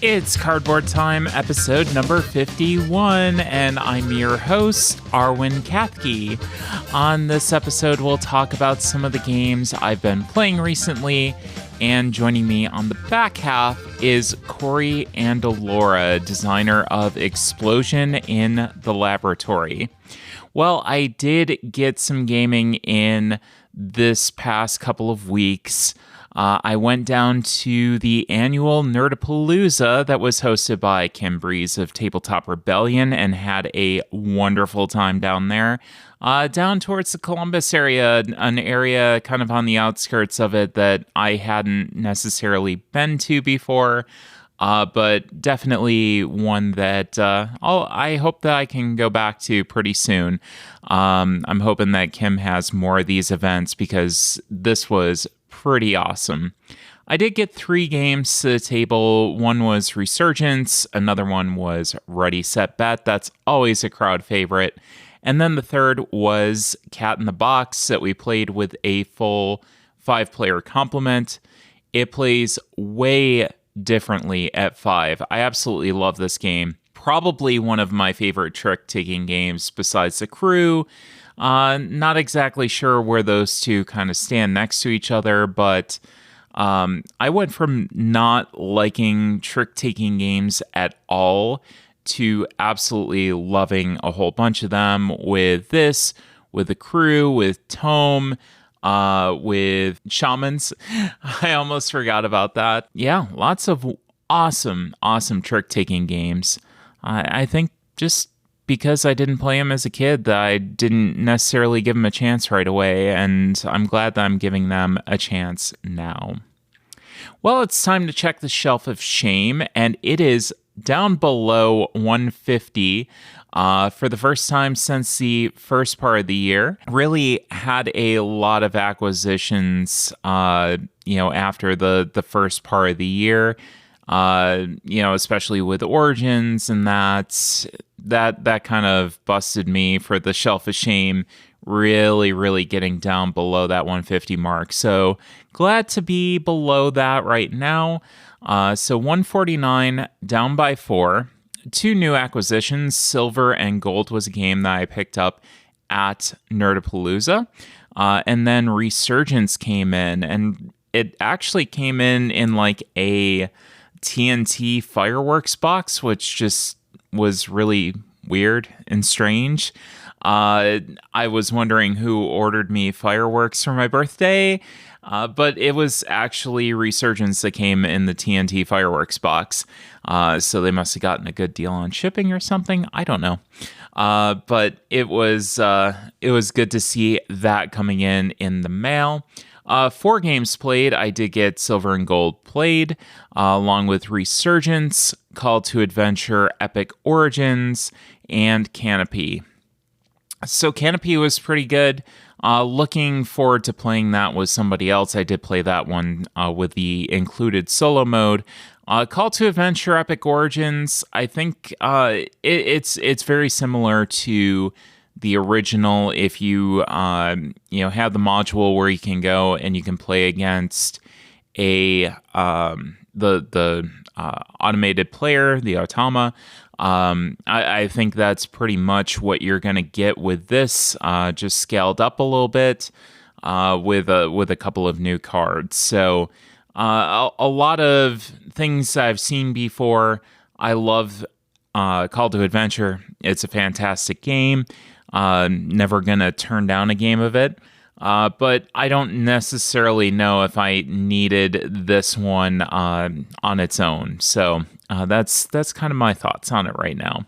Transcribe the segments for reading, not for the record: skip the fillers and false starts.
It's Cardboard Time, episode number 51, and I'm your host, Arwen Kathke. On this episode, we'll talk about some of the games I've been playing recently, and joining me on the back half is Corey Andalora, designer of Explosion in the Laboratory. Well, I did get some gaming in this past couple of weeks. I went down to the annual Nerdapalooza that was hosted by Kim Breeze of Tabletop Rebellion and had a wonderful time down there. Down towards the Columbus area, an area kind of on the outskirts of it that I hadn't necessarily been to before, but definitely one that I hope that I can go back to pretty soon. I'm hoping that Kim has more of these events because this was pretty awesome. I did get 3 games to the table. One was Resurgence, another one was Ready, Set, Bet. That's always a crowd favorite. And then the third was Cat in the Box that we played with a full 5-player complement. It plays way differently at 5. I absolutely love this game. Probably one of my favorite trick-taking games besides The Crew. Not exactly sure where those two kind of stand next to each other, but I went from not liking trick-taking games at all to absolutely loving a whole bunch of them with this, with The Crew, with Tome, with Shamans. I almost forgot about that. Yeah, lots of awesome trick-taking games. I think just because I didn't play them as a kid, that I didn't necessarily give them a chance right away, and I'm glad that I'm giving them a chance now. Well, it's time to check the shelf of shame, and it is down below 150 for the first time since the first part of the year. Really had a lot of acquisitions, after the first part of the year. Especially with Origins and that kind of busted me for the shelf of shame, really getting down below that 150 mark. So glad to be below that right now. So 149 down by 4. 2 new acquisitions, Silver and Gold was a game that I picked up at Nerdapalooza. And then Resurgence came in, and it actually came in like a TNT fireworks box, which just was really weird and strange. I was wondering who ordered me fireworks for my birthday, but it was actually Resurgence that came in the TNT fireworks box. So they must have gotten a good deal on shipping or something. I don't know. But it was good to see that coming in the mail. 4 games played. I did get Silver and Gold played, along with Resurgence, Call to Adventure, Epic Origins, and Canopy. So Canopy was pretty good. Looking forward to playing that with somebody else. I did play that one with the included solo mode. Call to Adventure, Epic Origins, I think it's very similar to the original. If you have the module where you can go and you can play against the automated player, the Automa. I think that's pretty much what you're going to get with this, just scaled up a little bit with a couple of new cards. So a lot of things I've seen before. I love Call to Adventure. It's a fantastic game. Never gonna turn down a game of it, but I don't necessarily know if I needed this one on its own. So that's kind of my thoughts on it right now.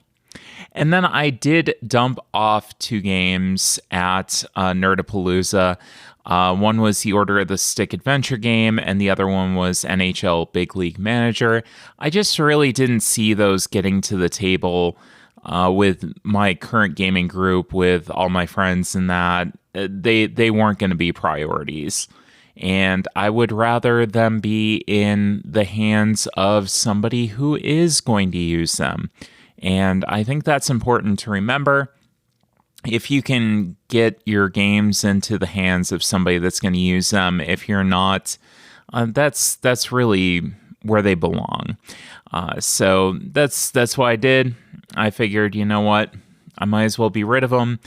And then I did dump off 2 games at Nerdapalooza. One was the Order of the Stick adventure game, and the other one was NHL Big League Manager. I just really didn't see those getting to the table with my current gaming group, with all my friends, and that they weren't going to be priorities. And I would rather them be in the hands of somebody who is going to use them. And I think that's important to remember. If you can get your games into the hands of somebody that's going to use them, if you're not, that's really where they belong. So that's what I did. I figured, you know what? I might as well be rid of them.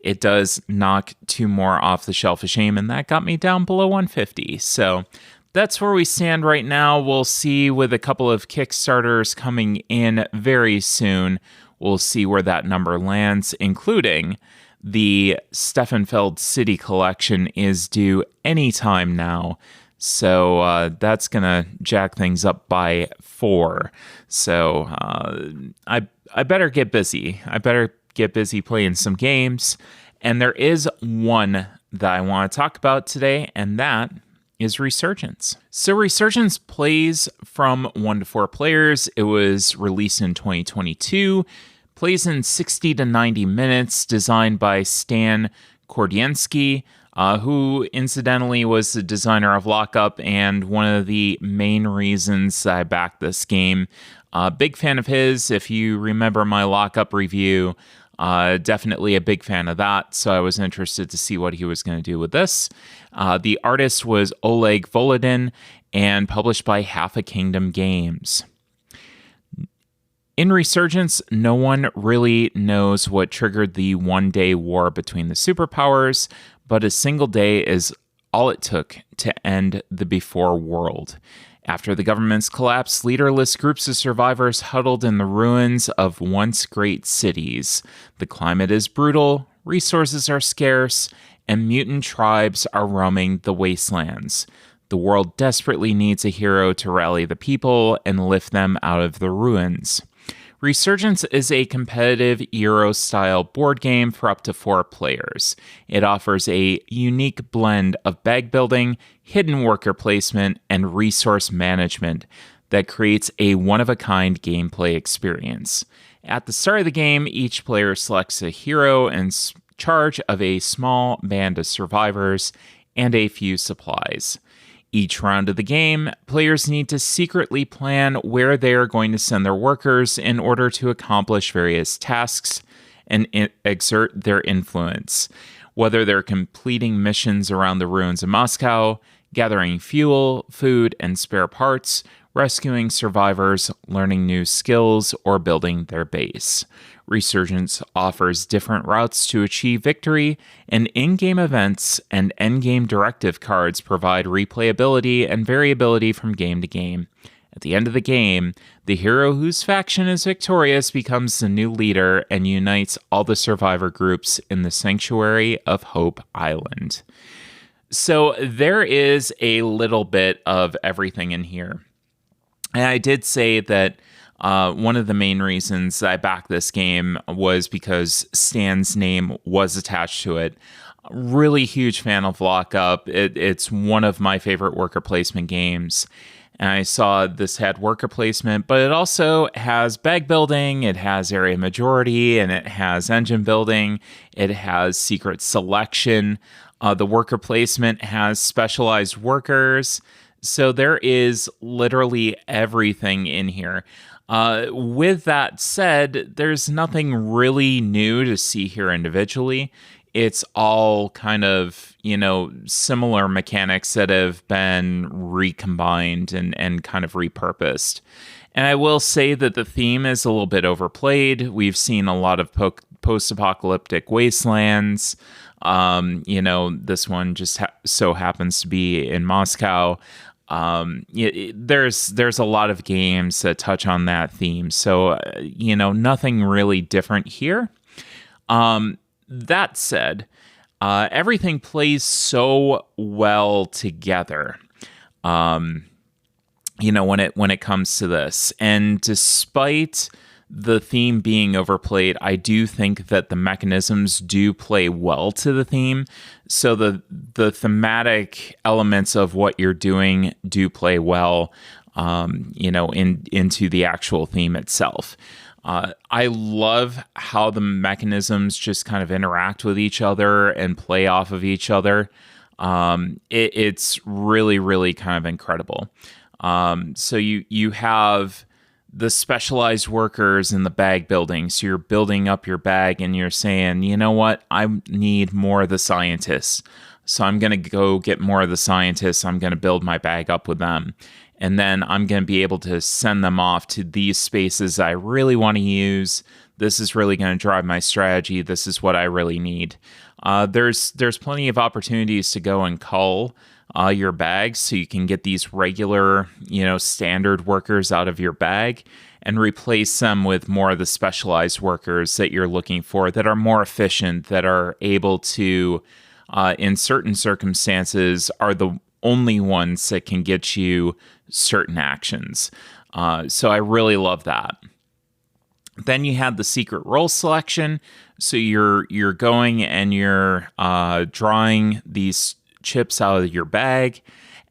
It does knock 2 more off the shelf of shame, and that got me down below 150. So that's where we stand right now. We'll see with a couple of Kickstarters coming in very soon. We'll see where that number lands, including the Steffenfeld City Collection is due anytime now. So that's going to jack things up by 4. So I better get busy. I better get busy playing some games. And there is one that I want to talk about today, and that is Resurgence. So Resurgence plays from 1 to 4 players. It was released in 2022. Plays in 60 to 90 minutes, designed by Stan Kordienski, who incidentally was the designer of Lockup and one of the main reasons I backed this game. Big fan of his. If you remember my Lockup review, definitely a big fan of that, so I was interested to see what he was going to do with this. The artist was Oleg Volodin and published by Half a Kingdom Games. In Resurgence, no one really knows what triggered the one-day war between the superpowers, but a single day is all it took to end the before world. After the government's collapse, leaderless groups of survivors huddled in the ruins of once great cities. The climate is brutal, resources are scarce, and mutant tribes are roaming the wastelands. The world desperately needs a hero to rally the people and lift them out of the ruins. Resurgence is a competitive Euro-style board game for up to 4 players. It offers a unique blend of bag building, hidden worker placement, and resource management that creates a one-of-a-kind gameplay experience. At the start of the game, each player selects a hero in charge of a small band of survivors and a few supplies. Each round of the game, players need to secretly plan where they are going to send their workers in order to accomplish various tasks and exert their influence, whether they're completing missions around the ruins of Moscow, gathering fuel, food, and spare parts, rescuing survivors, learning new skills, or building their base. Resurgence offers different routes to achieve victory, and in-game events and endgame directive cards provide replayability and variability from game to game. At the end of the game, the hero whose faction is victorious becomes the new leader and unites all the survivor groups in the Sanctuary of Hope Island. So there is a little bit of everything in here. And I did say that one of the main reasons I backed this game was because Stan's name was attached to it. Really huge fan of Lockup. It's one of my favorite worker placement games. And I saw this had worker placement, but it also has bag building, it has area majority, and it has engine building. It has secret selection. The worker placement has specialized workers. So there is literally everything in here. With that said, there's nothing really new to see here individually. It's all kind of, similar mechanics that have been recombined and kind of repurposed. And I will say that the theme is a little bit overplayed. We've seen a lot of post-apocalyptic wastelands. This one just so happens to be in Moscow. There's a lot of games that touch on that theme. So, nothing really different here. That said, everything plays so well together, when it comes to this. And despite the theme being overplayed, I do think that the mechanisms do play well to the theme. So the thematic elements of what you're doing do play well, into the actual theme itself. I love how the mechanisms just kind of interact with each other and play off of each other. It's really, really kind of incredible. So you have the specialized workers in the bag building. So you're building up your bag and you're saying, you know what, I need more of the scientists. So I'm going to go get more of the scientists. I'm going to build my bag up with them. and then I'm going to be able to send them off to these spaces I really want to use. This is really going to drive my strategy. This is what I really need. There's plenty of opportunities to go and cull your bags, so you can get these regular, standard workers out of your bag and replace them with more of the specialized workers that you're looking for, that are more efficient, that are able to, in certain circumstances, are the only ones that can get you certain actions. So I really love that. Then you have the secret role selection. So you're going and you're drawing these chips out of your bag,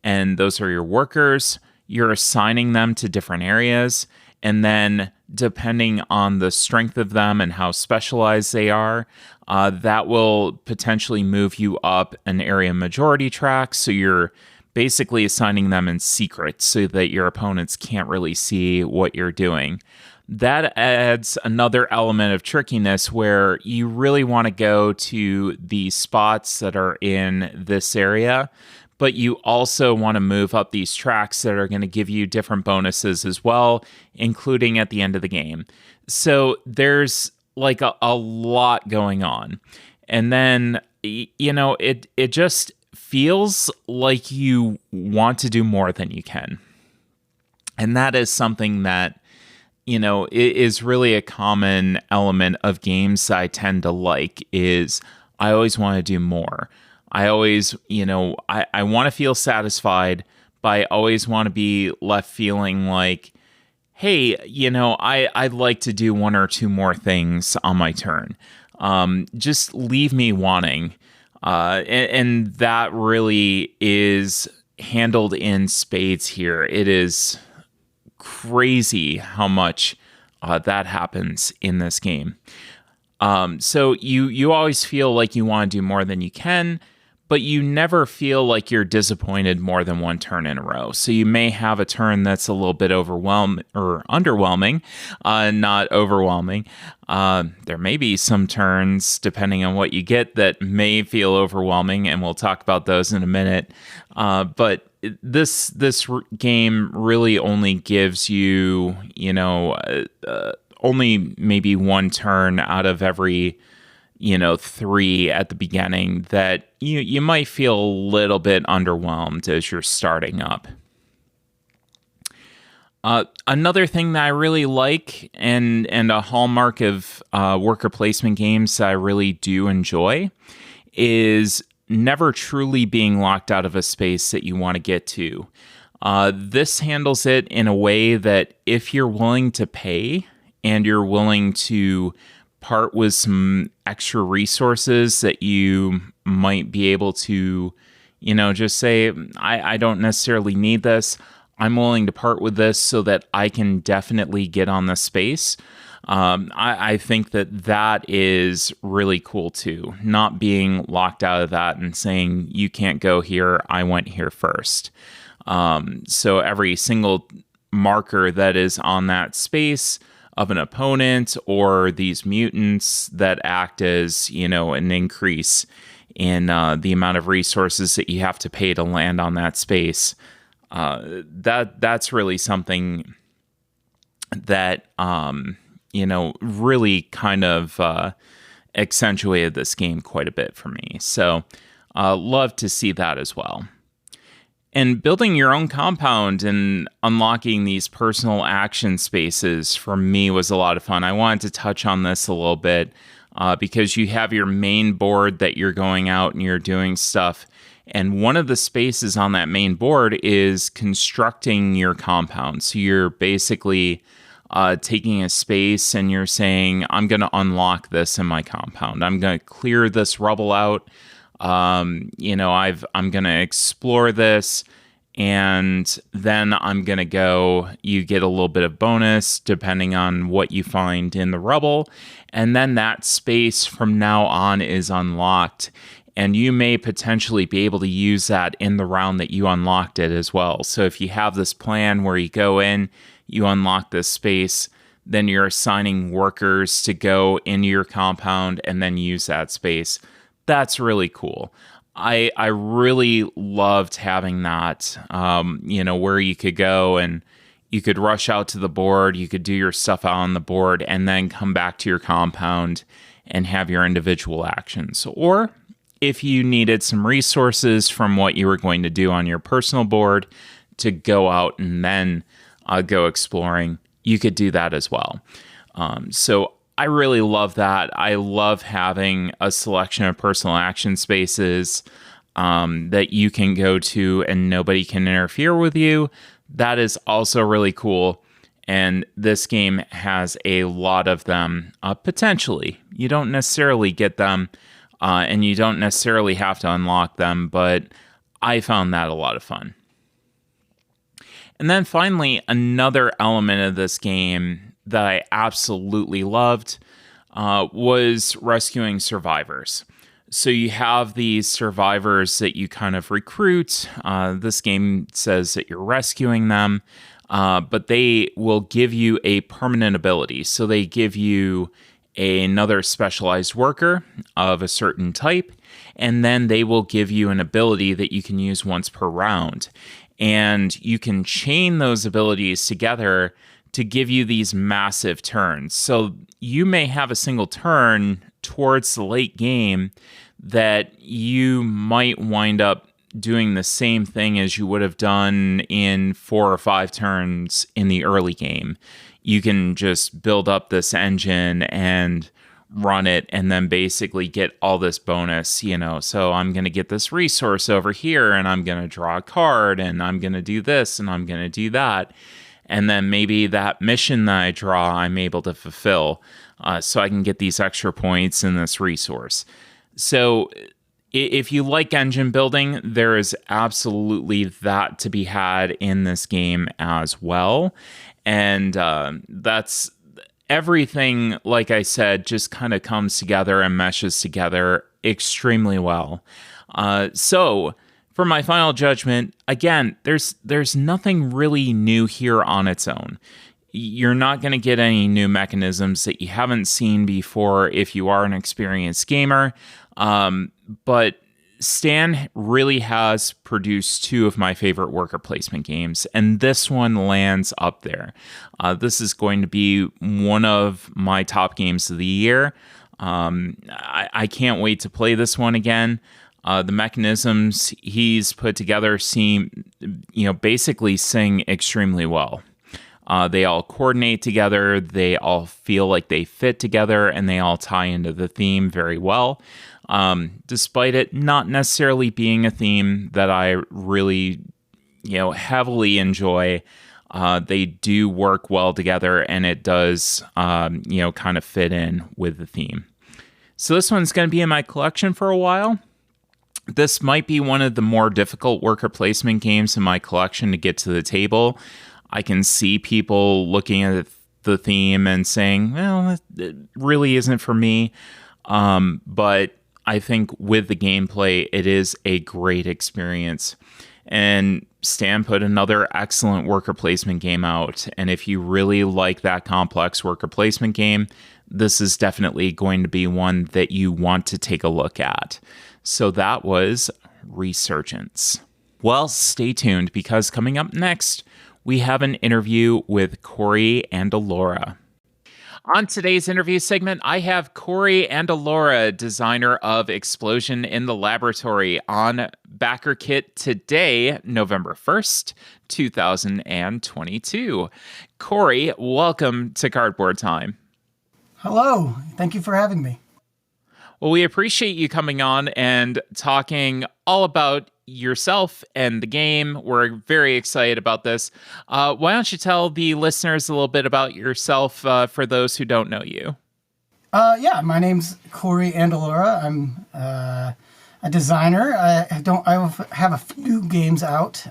and those are your workers. You're assigning them to different areas, and then depending on the strength of them and how specialized they are, that will potentially move you up an area majority track. So you're basically assigning them in secret so that your opponents can't really see what you're doing. That adds another element of trickiness, where you really want to go to the spots that are in this area, but you also want to move up these tracks that are going to give you different bonuses as well, including at the end of the game. So there's like a lot going on. And then, it just feels like you want to do more than you can. And that is something that, it is really a common element of games I tend to like, is I always want to do more. I always, I want to feel satisfied, but I always want to be left feeling like, hey, I'd like to do one or two more things on my turn. Just leave me wanting. And that really is handled in spades here. It is crazy how much that happens in this game. So you always feel like you want to do more than you can, but you never feel like you're disappointed more than one turn in a row. So you may have a turn that's a little bit overwhelming or underwhelming, not overwhelming. There may be some turns, depending on what you get, that may feel overwhelming, and we'll talk about those in a minute. But this game really only gives you, only maybe one turn out of every, 3 at the beginning that you might feel a little bit underwhelmed as you're starting up. Another thing that I really like, and a hallmark of worker placement games that I really do enjoy, is never truly being locked out of a space that you want to get to. This handles it in a way that if you're willing to pay and you're willing to part with some extra resources that you might be able to, just say, I don't necessarily need this. I'm willing to part with this so that I can definitely get on the space. I think that is really cool too. Not being locked out of that and saying, you can't go here, I went here first. So every single marker that is on that space of an opponent, or these mutants that act as, an increase in the amount of resources that you have to pay to land on that space, that's really something that really kind of accentuated this game quite a bit for me. So love to see that as well. And building your own compound and unlocking these personal action spaces for me was a lot of fun. I wanted to touch on this a little bit because you have your main board that you're going out and you're doing stuff. And one of the spaces on that main board is constructing your compound. So you're basically taking a space and you're saying, I'm going to unlock this in my compound. I'm going to clear this rubble out. I'm going to explore this, and then I'm going to go, you get a little bit of bonus depending on what you find in the rubble. And then that space from now on is unlocked, and you may potentially be able to use that in the round that you unlocked it as well. So if you have this plan where you go in, you unlock this space, then you're assigning workers to go into your compound and then use that space. That's really cool. I really loved having that, where you could go and you could rush out to the board, you could do your stuff out on the board, and then come back to your compound and have your individual actions. Or if you needed some resources from what you were going to do on your personal board to go out and then go exploring, you could do that as well. So I really love that. I love having a selection of personal action spaces that you can go to and nobody can interfere with you. That is also really cool. And this game has a lot of them, potentially. You don't necessarily get them, and you don't necessarily have to unlock them, but I found that a lot of fun. And then finally, another element of this game that I absolutely loved was rescuing survivors. So you have these survivors that you kind of recruit. This game says that you're rescuing them, but they will give you a permanent ability. So they give you another specialized worker of a certain type, and then they will give you an ability that you can use once per round. And you can chain those abilities together to give you these massive turns. So you may have a single turn towards the late game that you might wind up doing the same thing as you would have done in 4 or 5 turns in the early game. You can just build up this engine and run it and then basically get all this bonus, so I'm going to get this resource over here and I'm going to draw a card and I'm going to do this and I'm going to do that. And then maybe that mission that I draw, I'm able to fulfill so I can get these extra points in this resource. So if you like engine building, there is absolutely that to be had in this game as well. And that's everything, like I said, just kind of comes together and meshes together extremely well. So for my final judgment, again, there's nothing really new here on its own. You're not going to get any new mechanisms that you haven't seen before if you are an experienced gamer. But Stan really has produced 2 of my favorite worker placement games, and this one lands up there. This is going to be one of my top games of the year. I can't wait to play this one again. The mechanisms he's put together basically sing extremely well. They all coordinate together, they all feel like they fit together, and they all tie into the theme very well. Despite it not necessarily being a theme that I really, heavily enjoy, they do work well together, and it does, kind of fit in with the theme. So this one's going to be in my collection for a while. This might be one of the more difficult worker placement games in my collection to get to the table. I can see people looking at the theme and saying, well, it really isn't for me. But I think with the gameplay, it is a great experience. And Stan put another excellent worker placement game out. And if you really like that complex worker placement game, this is definitely going to be one that you want to take a look at. So that was Resurgence. Well, stay tuned, because coming up next, we have an interview with Corey Andalora. On today's interview segment, I have Corey Andalora, designer of Explosion in the Laboratory, on BackerKit today, November 1st, 2022. Corey, welcome to Cardboard Time. Hello. Thank you for having me. Well, we appreciate you coming on and talking all about yourself and the game. We're very excited about this. Why don't you tell the listeners a little bit about yourself for those who don't know you? My name's Corey Andalora. I'm a designer. I have a few games out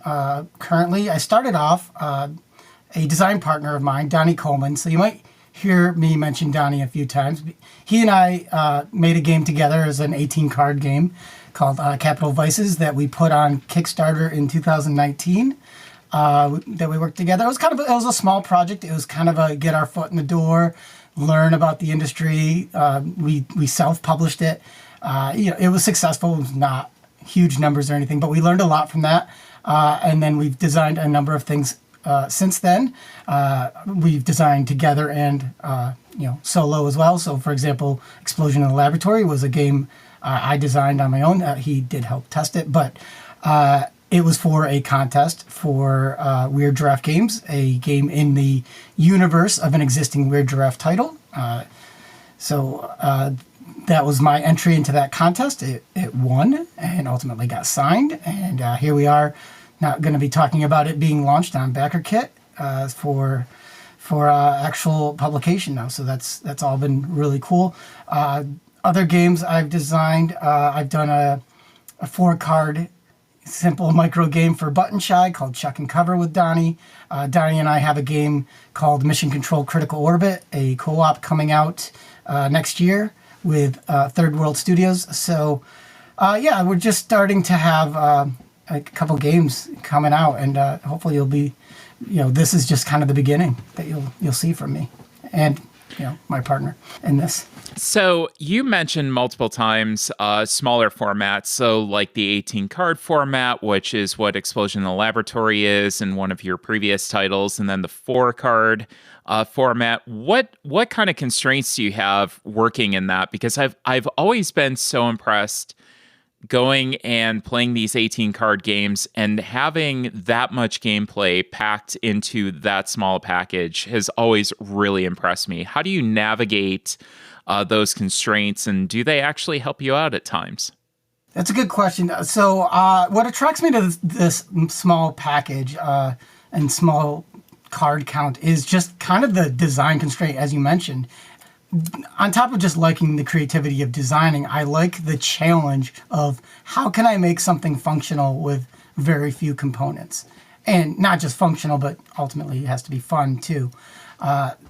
currently. I started off a design partner of mine, Donnie Coleman. So you might hear me mention Donnie a few times. He and I made a game together as an 18-card game called Capital Vices that we put on Kickstarter in 2019. That we worked together. It was a small project. It was kind of a get our foot in the door, learn about the industry. We self-published it. It was successful. It was not huge numbers or anything, but we learned a lot from that. And then we've designed a number of things since then. We've designed together and solo as well. So, for example, Explosion in the Laboratory was a game I designed on my own. He did help test it, but it was for a contest for Weird Giraffe Games, a game in the universe of an existing Weird Giraffe title. So that was my entry into that contest. It won and ultimately got signed. And here we are, not going to be talking about it being launched on BackerKit for actual publication now. So that's all been really cool. Other games I've designed, I've done a 4-card simple micro game for Button Shy called Chuck and Cover with Donnie. Donnie and I have a game called Mission Control Critical Orbit, a co-op coming out next year with Third World Studios. So we're just starting to have a couple games coming out, and hopefully you'll be, this is just kind of the beginning that you'll see from me and my partner in this. So you mentioned multiple times smaller formats, so like the 18 card format, which is what Explosion in the Laboratory is in one of your previous titles, and then the 4 card format. What kind of constraints do you have working in that? Because I've always been so impressed going and playing these 18 card games and having that much gameplay packed into that small package has always really impressed me. How do you navigate those constraints, and do they actually help you out at times? That's a good question. So what attracts me to this small package and small card count is just kind of the design constraint, as you mentioned. On top of just liking the creativity of designing, I like the challenge of how can I make something functional with very few components? And not just functional, but ultimately it has to be fun too.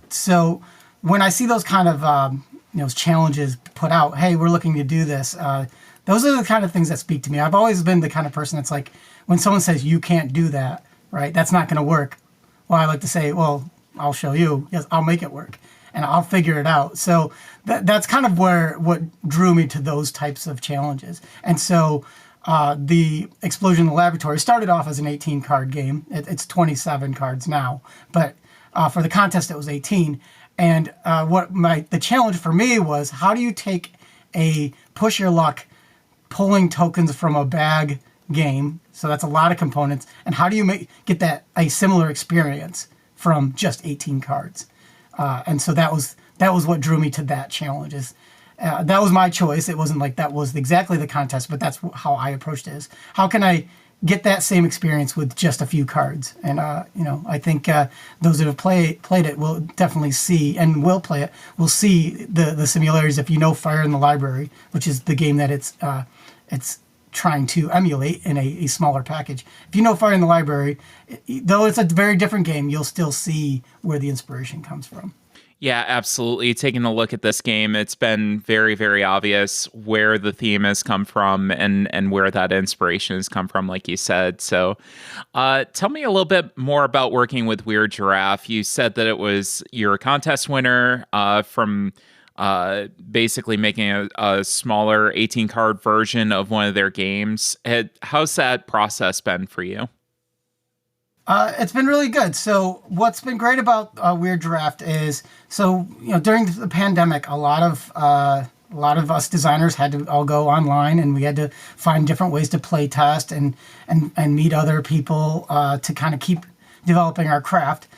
So when I see those kind of challenges put out, hey, we're looking to do this, those are the kind of things that speak to me. I've always been the kind of person that's like, when someone says you can't do that, right, that's not going to work. Well, I like to say, well, I'll show you. Yes, I'll make it work. And I'll figure it out. So that's kind of what drew me to those types of challenges. And so the Explosion in the Laboratory started off as an 18-card game. It's 27 cards now. But for the contest, it was 18. And the challenge for me was, how do you take a push your luck, pulling tokens from a bag game? So that's a lot of components. And how do you get a similar experience from just 18 cards? And so that was what drew me to that challenge. That was my choice. It wasn't like that was exactly the contest, but that's how I approached it. Is how can I get that same experience with just a few cards? And I think those that have played it will definitely see, and will play it, will see the similarities. If you know Fire in the Library, which is the game that it's trying to emulate in a smaller package. If you know Fire in the Library, though it's a very different game, you'll still see where the inspiration comes from. Yeah, absolutely. Taking a look at this game, it's been very, very obvious where the theme has come from and where that inspiration has come from, like you said. So tell me a little bit more about working with Weird Giraffe. You said that it was your contest winner from basically making a smaller 18-card version of one of their games. How's that process been for you? It's been really good. So what's been great about Weird Giraffe is, during the pandemic, a lot of us designers had to all go online, and we had to find different ways to play test and meet other people to kind of keep developing our craft,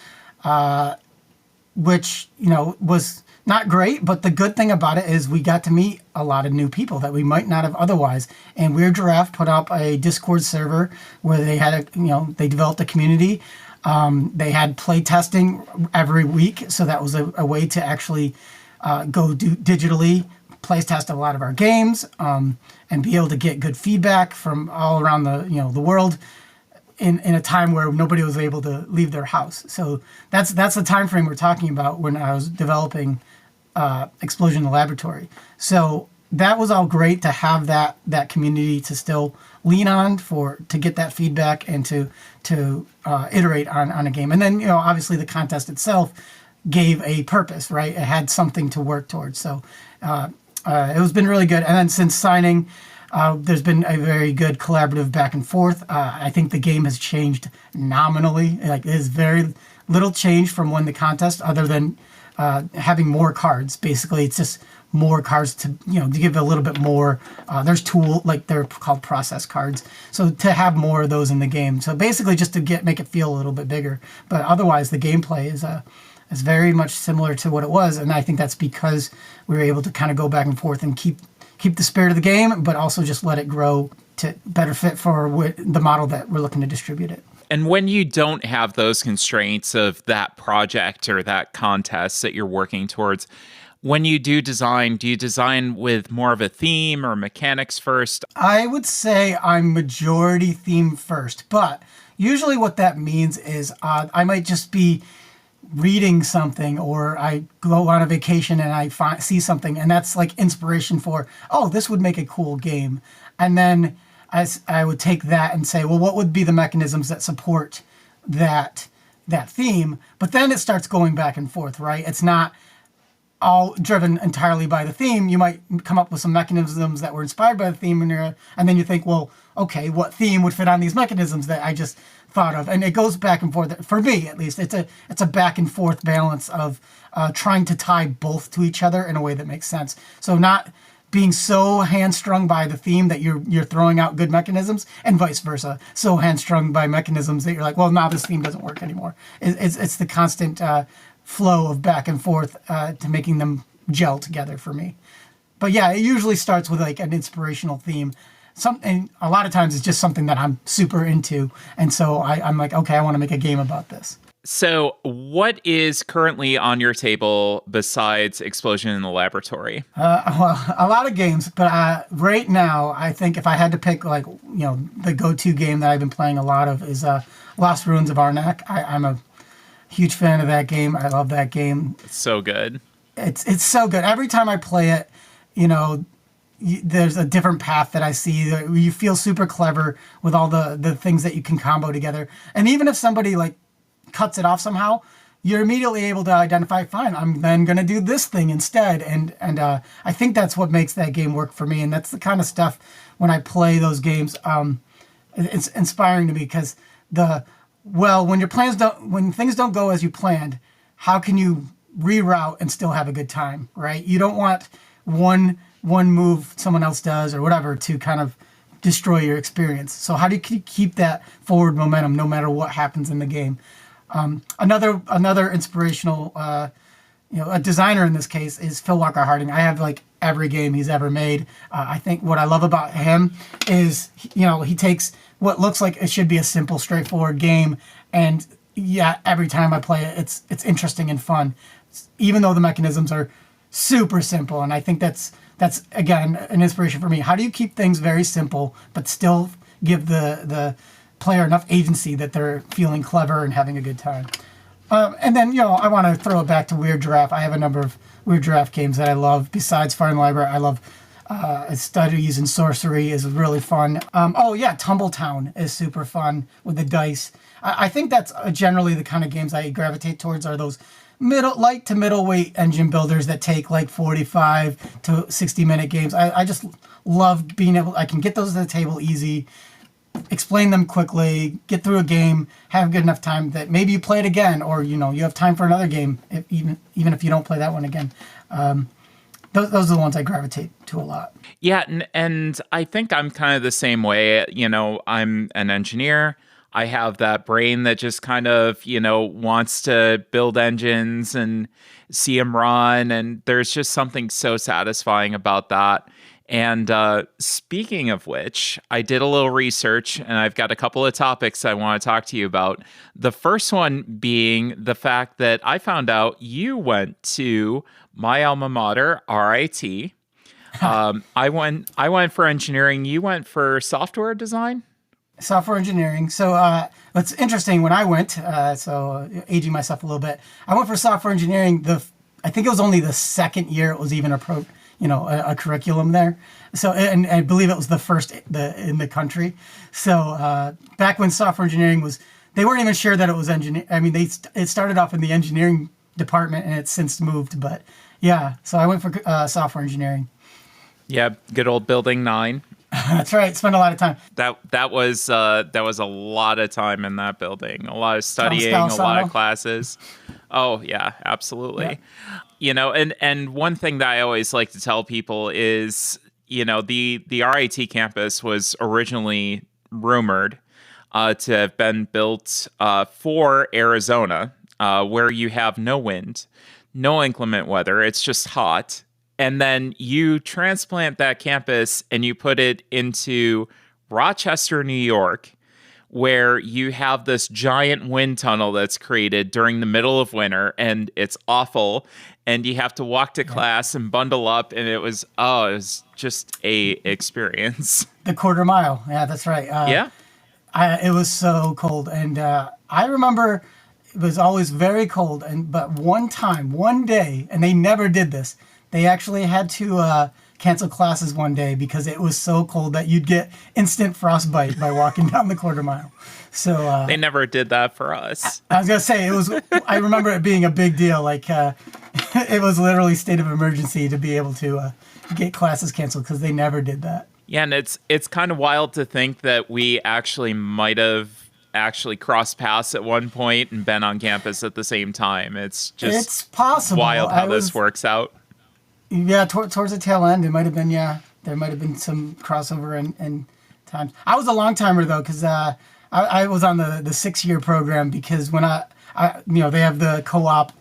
which was not great, but the good thing about it is we got to meet a lot of new people that we might not have otherwise. And Weird Giraffe put up a Discord server where they had they developed a community. They had play testing every week, so that was a way to actually go do digitally play test a lot of our games and be able to get good feedback from all around the world in a time where nobody was able to leave their house. So that's the time frame we're talking about when I was developing Explosion in the Laboratory. So that was all great to have that community to still lean on to get that feedback and to iterate on a game. And then obviously the contest itself gave a purpose, right? It had something to work towards. So it has been really good. And then since signing, There's been a very good collaborative back and forth. I think the game has changed nominally. Like, there's very little change from when the contest, other than having more cards. Basically, it's just more cards to give a little bit more. There's like they're called process cards. So to have more of those in the game. So basically, just to make it feel a little bit bigger. But otherwise, the gameplay is very much similar to what it was, and I think that's because we were able to kind of go back and forth and keep the spirit of the game, but also just let it grow to better fit for the model that we're looking to distribute it. And when you don't have those constraints of that project or that contest that you're working towards, when you do you design with more of a theme or mechanics first? I would say I'm majority theme first, but usually what that means is I might just be reading something, or I go on a vacation and I see something, and that's like inspiration for, oh, this would make a cool game. And then I would take that and say, well, what would be the mechanisms that support that theme? But then it starts going back and forth, right? It's not all driven entirely by the theme. You might come up with some mechanisms that were inspired by the theme, and then you think, well, okay, what theme would fit on these mechanisms that I just thought of? And it goes back and forth. For me, at least, it's a back and forth balance of trying to tie both to each other in a way that makes sense. So not being so hamstrung by the theme that you're throwing out good mechanisms, and vice versa. So hamstrung by mechanisms that you're like, well, now this theme doesn't work anymore. It's the constant flow of back and forth to making them gel together for me. But yeah, it usually starts with like an inspirational theme. And a lot of times it's just something that I'm super into. And so I'm like, okay, I want to make a game about this. So what is currently on your table besides Explosion in the Laboratory? Well, a lot of games, but right now, I think if I had to pick like, the go-to game that I've been playing a lot of is Lost Ruins of Arnak. I'm a huge fan of that game. I love that game. It's so good. It's so good. Every time I play it, there's a different path that I see. You feel super clever with all the things that you can combo together. And even if somebody like cuts it off somehow, you're immediately able to identify, fine, I'm then going to do this thing instead. And I think that's what makes that game work for me. And that's the kind of stuff when I play those games, it's inspiring to me because when things don't go as you planned, how can you reroute and still have a good time, right? You don't want one move someone else does or whatever to kind of destroy your experience. So how do you keep that forward momentum no matter what happens in the game? Another inspirational, a designer in this case is Phil Walker Harding. I have like every game he's ever made. I think what I love about him is, he takes what looks like it should be a simple, straightforward game, and yeah, every time I play it, it's interesting and fun, even though the mechanisms are super simple. And I think that's again an inspiration for me. How do you keep things very simple but still give the player enough agency that they're feeling clever and having a good time? And then I want to throw it back to Weird Giraffe. I have a number of Weird Giraffe games that I love. Besides Fire in the Library, I love Studies in Sorcery is really fun. Tumbletown is super fun with the dice. I think that's generally the kind of games I gravitate towards, are those light to middleweight engine builders that take like 45 to 60 minute games. I just love being able, I can get those to the table easy, explain them quickly, get through a game, have good enough time that maybe you play it again, or you have time for another game, even if you don't play that one again. Those are the ones I gravitate to a lot. Yeah, and I think I'm kind of the same way. I'm an engineer. I have that brain that just kind of, wants to build engines and see them run. And there's just something so satisfying about that. And speaking of which, I did a little research and I've got a couple of topics I want to talk to you about. The first one being the fact that I found out you went to my alma mater, RIT. I went for engineering. You went for software design? Software engineering. So what's interesting, when I went, aging myself a little bit, I went for software engineering. I think it was only the second year it was even a curriculum there. So, and I believe it was the first in the country. So back when software engineering they weren't even sure that it was engineering. I mean, it started off in the engineering department and it's since moved. But yeah, so I went for software engineering. Yeah, good old Building 9. That's right. Spent a lot of time. That was a lot of time in that building. A lot of studying, a lot of classes. Oh yeah, absolutely. Yeah. And one thing that I always like to tell people is, the RIT campus was originally rumored to have been built for Arizona, where you have no wind, no inclement weather. It's just hot. And then you transplant that campus and you put it into Rochester, New York, where you have this giant wind tunnel that's created during the middle of winter, and it's awful. And you have to walk to class and bundle up, and it was just a experience. The quarter mile. Yeah, that's right. It was so cold. And I remember it was always very cold. But one day, and they never did this, they actually had to cancel classes one day because it was so cold that you'd get instant frostbite by walking down the quarter mile. So they never did that for us. I was gonna say I remember it being a big deal. Like it was literally state of emergency to be able to get classes canceled because they never did that. Yeah, and it's kind of wild to think that we actually might have crossed paths at one point and been on campus at the same time. It's possible. Wild how this works out. Yeah, towards the tail end, it might have been, there might have been some crossover in times. I was a long timer, though, because I was on the 6-year program because when they have the co-op,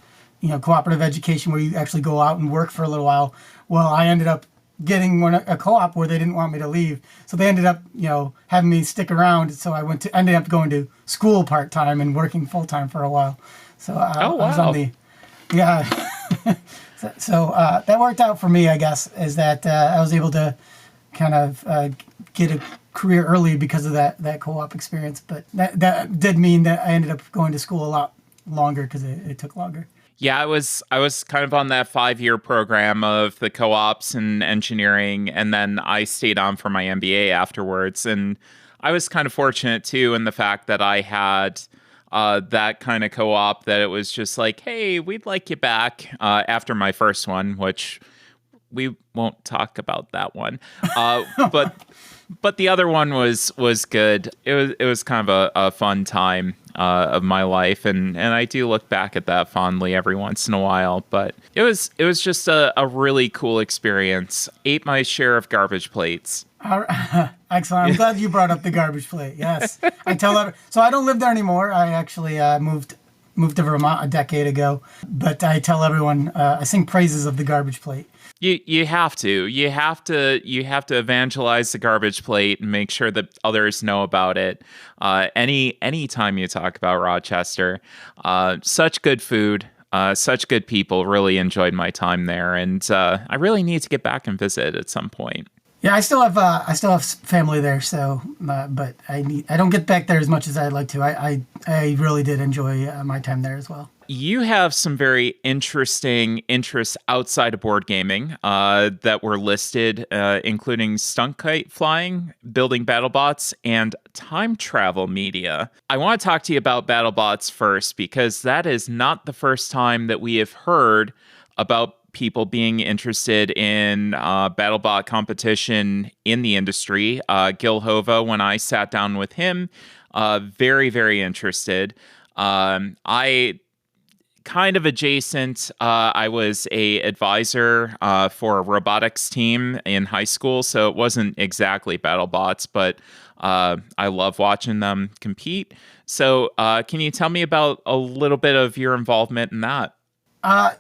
cooperative education where you actually go out and work for a little while. Well, I ended up getting a co-op where they didn't want me to leave. So they ended up, having me stick around. So I ended up going to school part-time and working full-time for a while. So I was on the, So that worked out for me, I guess, is that I was able to kind of get a career early because of that co-op experience. But that did mean that I ended up going to school a lot longer because it took longer. Yeah, I was kind of on that 5-year program of the co-ops and engineering, and then I stayed on for my MBA afterwards. And I was kind of fortunate, too, in the fact that I had that kind of co-op that it was just like, hey, we'd like you back after my first one, which we won't talk about that one. But the other one was good. It was kind of a fun time of my life, and I do look back at that fondly every once in a while. But it was just a really cool experience. Ate my share of garbage plates. Excellent. I'm glad you brought up the garbage plate. Yes, so I don't live there anymore. I actually moved to Vermont a decade ago. But I tell everyone I sing praises of the garbage plate. You have to evangelize the garbage plate and make sure that others know about it. Any time you talk about Rochester, such good food, such good people. Really enjoyed my time there, and I really need to get back and visit at some point. Yeah, I still have family there, so but I don't get back there as much as I'd like to. I really did enjoy my time there as well. You have some very interesting interests outside of board gaming that were listed, including stunt kite flying, building BattleBots, and time travel media. I want to talk to you about BattleBots first, because that is not the first time that we have heard about people being interested in BattleBot competition in the industry. Gil Hova, when I sat down with him, very, very interested. I kind of adjacent. I was a advisor for a robotics team in high school, so it wasn't exactly BattleBots, but I love watching them compete. So can you tell me about a little bit of your involvement in that?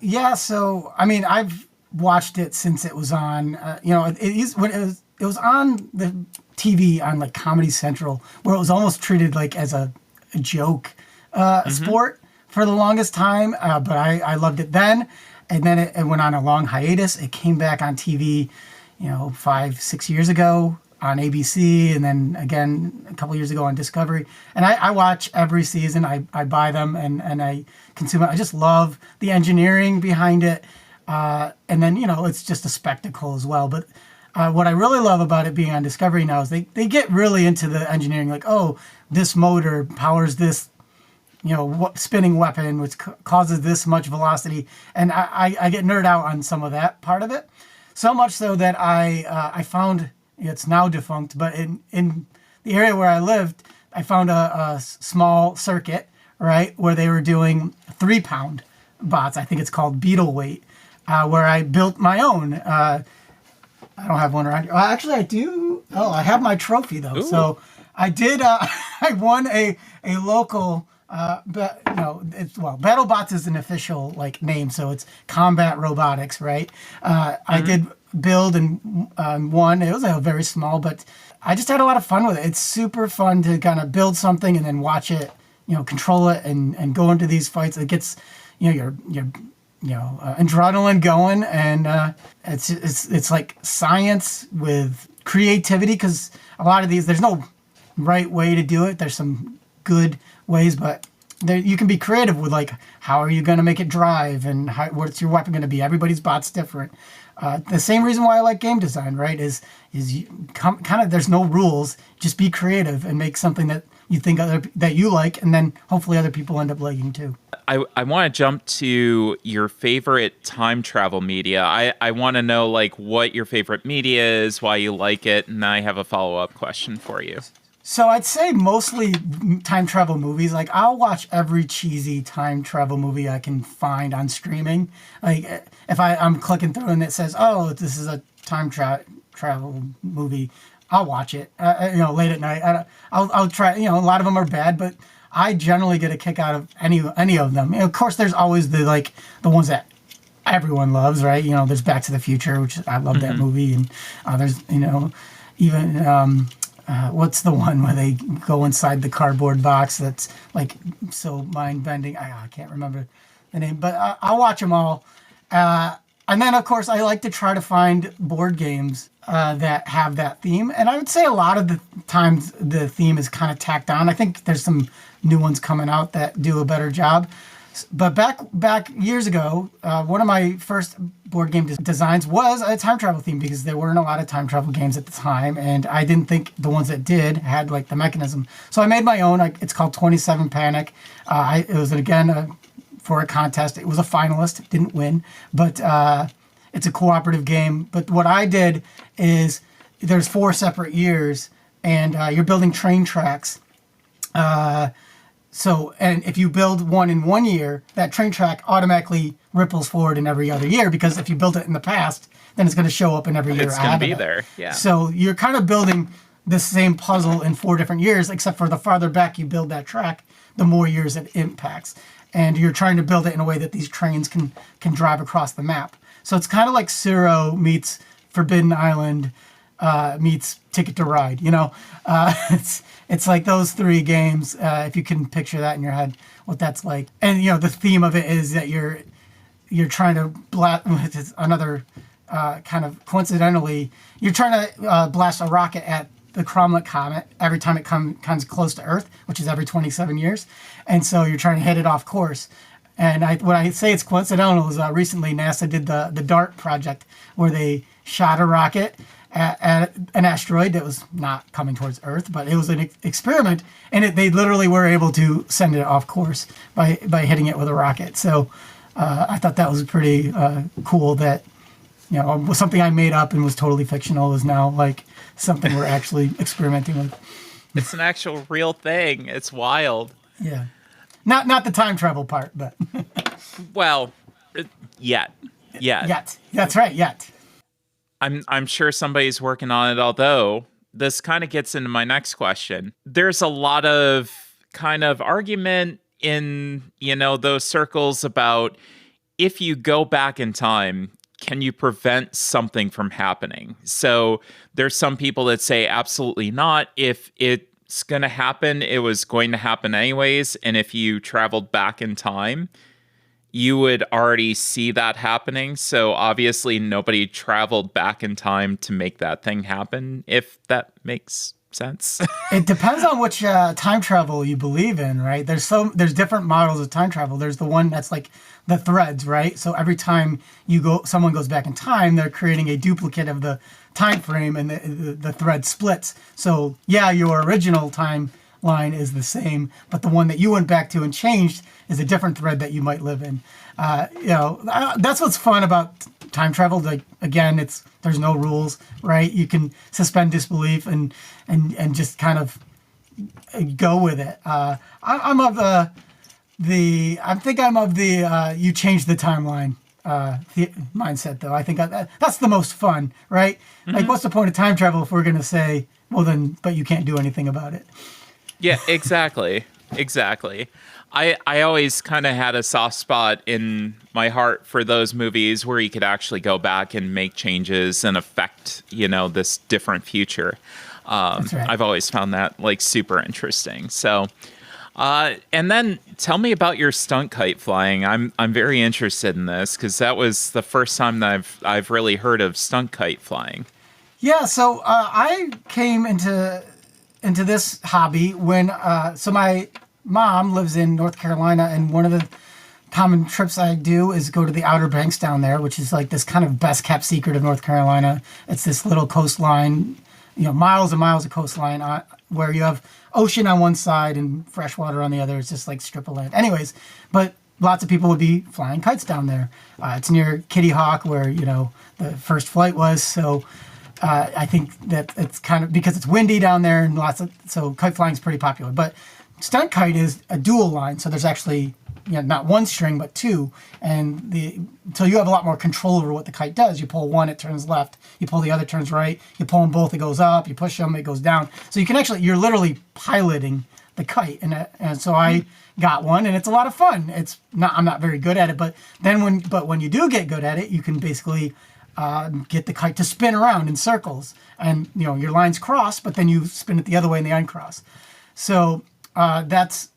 Yeah, so I mean, I've watched it since it was on. It was on the TV on like Comedy Central, where it was almost treated like as a joke sport for the longest time. But I loved it then, and then it went on a long hiatus. It came back on TV, 5-6 years ago on ABC, and then again a couple years ago on Discovery. And I watch every season. I buy them and I consume it. I just love the engineering behind it. And then, it's just a spectacle as well. But what I really love about it being on Discovery now is they get really into the engineering, like, oh, this motor powers this, spinning weapon, which causes this much velocity. And I get nerd out on some of that part of it. So much so that I found It's now defunct, but in the area where I lived, I found a small circuit, right, where they were doing 3-pound bots. I think it's called beetle weight, where I built my own. I don't have one around here. Well, actually, I do. Oh, I have my trophy, though. Ooh. So I did. I won a local. BattleBots is an official name, so it's combat robotics, right? I did build and won. It was very small, but I just had a lot of fun with it. It's super fun to kind of build something and then watch it, control it and go into these fights. It gets, your adrenaline going, and it's like science with creativity, because a lot of these, there's no right way to do it. There's some good ways, but you can be creative with how are you going to make it drive, and what's your weapon going to be. Everybody's bot's different. The same reason why I like game design, right, is kind of there's no rules. Just be creative and make something that you think that you like, and then hopefully other people end up liking too. I want to jump to your favorite time travel media. I want to know what your favorite media is, why you like it, and I have a follow-up question for you. So I'd say mostly time travel movies. I'll watch every cheesy time travel movie I can find on streaming. If I'm clicking through and it says, "Oh, this is a time travel movie," I'll watch it. Late at night. I'll try. A lot of them are bad, but I generally get a kick out of any of them. Of course, there's always the ones that everyone loves, right? There's Back to the Future, which I love that movie, and there's even. What's the one where they go inside the cardboard box that's so mind-bending? I can't remember the name, but I'll watch them all. And then, of course, I like to try to find board games that have that theme. And I would say a lot of the times the theme is kind of tacked on. I think there's some new ones coming out that do a better job. But back years ago, one of my first board game designs was a time travel theme, because there weren't a lot of time travel games at the time, and I didn't think the ones that did had the mechanism. So I made my own. It's called 27 Panic. It was again for a contest. It was a finalist. Didn't win, but it's a cooperative game. But what I did is there's 4 separate years, and you're building train tracks. And if you build one in 1 year, that train track automatically ripples forward in every other year, because if you built it in the past, then it's going to show up in every year. It's going to be there, yeah. So you're kind of building the same puzzle in 4 different years, except for the farther back you build that track, the more years it impacts. And you're trying to build it in a way that these trains can drive across the map. So it's kind of like Zero meets Forbidden Island meets Ticket to Ride. It's like those 3 games, if you can picture that in your head, what that's like. And, the theme of it is that you're trying to blast, another kind of coincidentally, you're trying to blast a rocket at the Cromlech Comet every time it comes close to Earth, which is every 27 years. And so you're trying to hit it off course. And when I say it's coincidental is recently NASA did the DART project, where they shot a rocket at an asteroid that was not coming towards Earth, but it was an experiment, and they literally were able to send it off course by hitting it with a rocket. So I thought that was pretty cool that was something I made up and was totally fictional is now something we're actually experimenting with. It's an actual real thing. It's wild. Yeah, not the time travel part, but well, yet. That's right, yet. I'm sure somebody's working on it, although this kind of gets into my next question. There's a lot of kind of argument in, those circles about if you go back in time, can you prevent something from happening? So there's some people that say absolutely not. If it's going to happen, it was going to happen anyways. And if you traveled back in time, you would already see that happening. So obviously nobody traveled back in time to make that thing happen, if that makes sense. It depends on which time travel you believe in, right? There's different models of time travel. There's the one that's like the threads, right? So every time someone goes back in time, they're creating a duplicate of the time frame, and the thread splits. So yeah, your original timeline is the same, but the one that you went back to and changed is a different thread that you might live in. That's what's fun about time travel, like, again, there's no rules, right? You can suspend disbelief and just kind of go with it. I'm of the you change the timeline mindset, though. I think that's the most fun, right? Mm-hmm. Like, what's the point of time travel if we're going to say, well, then, but you can't do anything about it? Yeah, exactly. Exactly. I always kind of had a soft spot in my heart for those movies where you could actually go back and make changes and affect, this different future. That's right. I've always found that like super interesting. So, and then tell me about your stunt kite flying. I'm very interested in this because that was the first time that I've really heard of stunt kite flying. Yeah. So I came into this hobby when so my mom lives in North Carolina, and one of the common trips I do is go to the Outer Banks down there, which is like this kind of best kept secret of North Carolina. It's this little coastline, miles and miles of coastline where you have ocean on one side and freshwater on the other. It's just like strip of land. Anyways, but lots of people would be flying kites down there. It's near Kitty Hawk where, the first flight was. So I think that it's kind of because it's windy down there and so kite flying is pretty popular. But stunt kite is a dual line, so there's actually not one string but two, and so you have a lot more control over what the kite does. You pull one, it turns left. You pull the other, turns right. You pull them both, it goes up. You push them, it goes down. So you're literally piloting the kite, and so I got one, and it's a lot of fun. I'm not very good at it, but when you do get good at it, you can basically get the kite to spin around in circles, and your lines cross, but then you spin it the other way and they uncross. So that's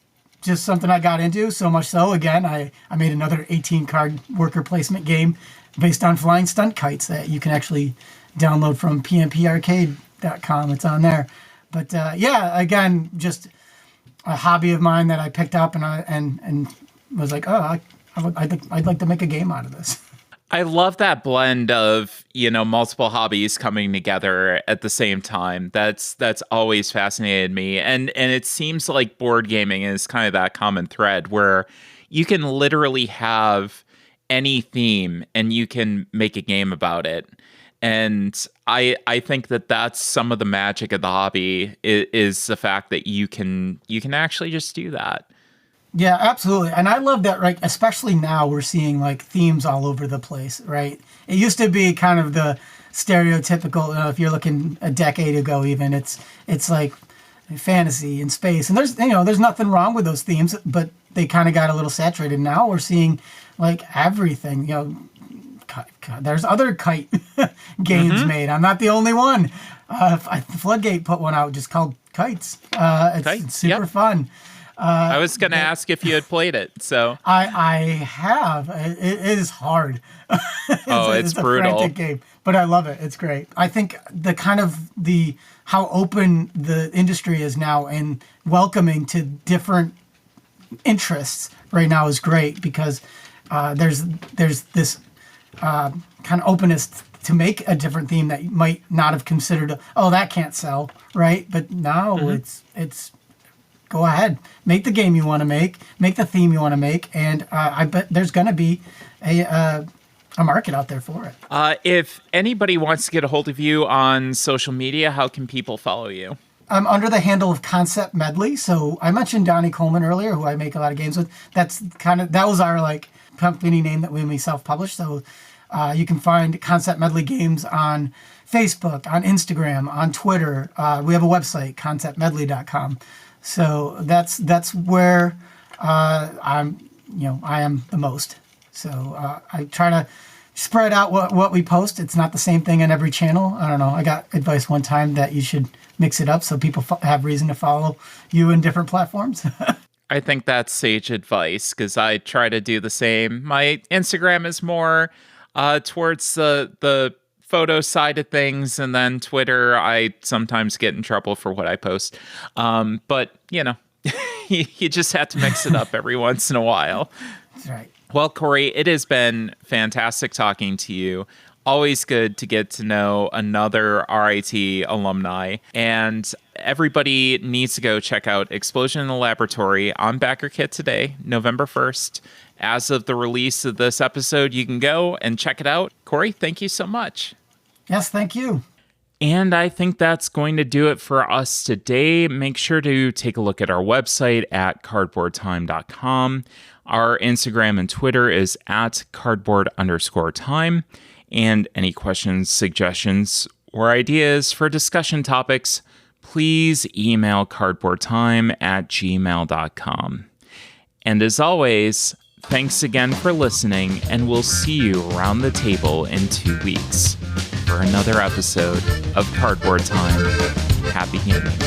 just something I got into, so much so, again, I made another 18-card worker placement game based on flying stunt kites that you can actually download from pmparcade.com. It's on there. But again, just a hobby of mine that I picked up and was like, oh, I'd like to make a game out of this. I love that blend of, multiple hobbies coming together at the same time. That's always fascinated me. And it seems like board gaming is kind of that common thread where you can literally have any theme and you can make a game about it. And I think that that's some of the magic of the hobby is the fact that you can actually just do that. Yeah, absolutely. And I love that, right? Especially now we're seeing like themes all over the place, right? It used to be kind of the stereotypical, if you're looking a decade ago even, it's like fantasy and space. And there's nothing wrong with those themes, but they kind of got a little saturated. Now we're seeing like everything, there's other kite games made. I'm not the only one. Floodgate put one out just called Kites. It's super fun. I was going to ask if you had played it, so I have. It is hard. It's brutal. A frantic game, but I love it. It's great. I think how open the industry is now and welcoming to different interests right now is great because there's this kind of openness to make a different theme that you might not have considered. Oh, that can't sell, right? But now it's go ahead, make the game you want to make the theme you want to make, and I bet there's going to be a market out there for it. If anybody wants to get a hold of you on social media, how can people follow you? I'm under the handle of Concept Medley. So I mentioned Donnie Coleman earlier, who I make a lot of games with. That was our like company name that we self-published. So you can find Concept Medley games on Facebook, on Instagram, on Twitter. We have a website, conceptmedley.com. So that's where I am the most. So I try to spread out what we post. It's not the same thing on every channel. I don't know. I got advice one time that you should mix it up so people have reason to follow you in different platforms. I think that's sage advice because I try to do the same. My Instagram is more towards the photo side of things, and then Twitter, I sometimes get in trouble for what I post. But, you just have to mix it up every once in a while. That's right. Well, Corey, it has been fantastic talking to you Always good to get to know another RIT alumni. And everybody needs to go check out Explosion in the Laboratory on BackerKit today, November 1st. As of the release of this episode, you can go and check it out. Corey, thank you so much. Yes, thank you. And I think that's going to do it for us today. Make sure to take a look at our website at cardboardtime.com. Our Instagram and Twitter is at cardboard_time. And any questions, suggestions, or ideas for discussion topics, please email cardboardtime@gmail.com. And as always, thanks again for listening, and we'll see you around the table in 2 weeks for another episode of Cardboard Time. Happy gaming.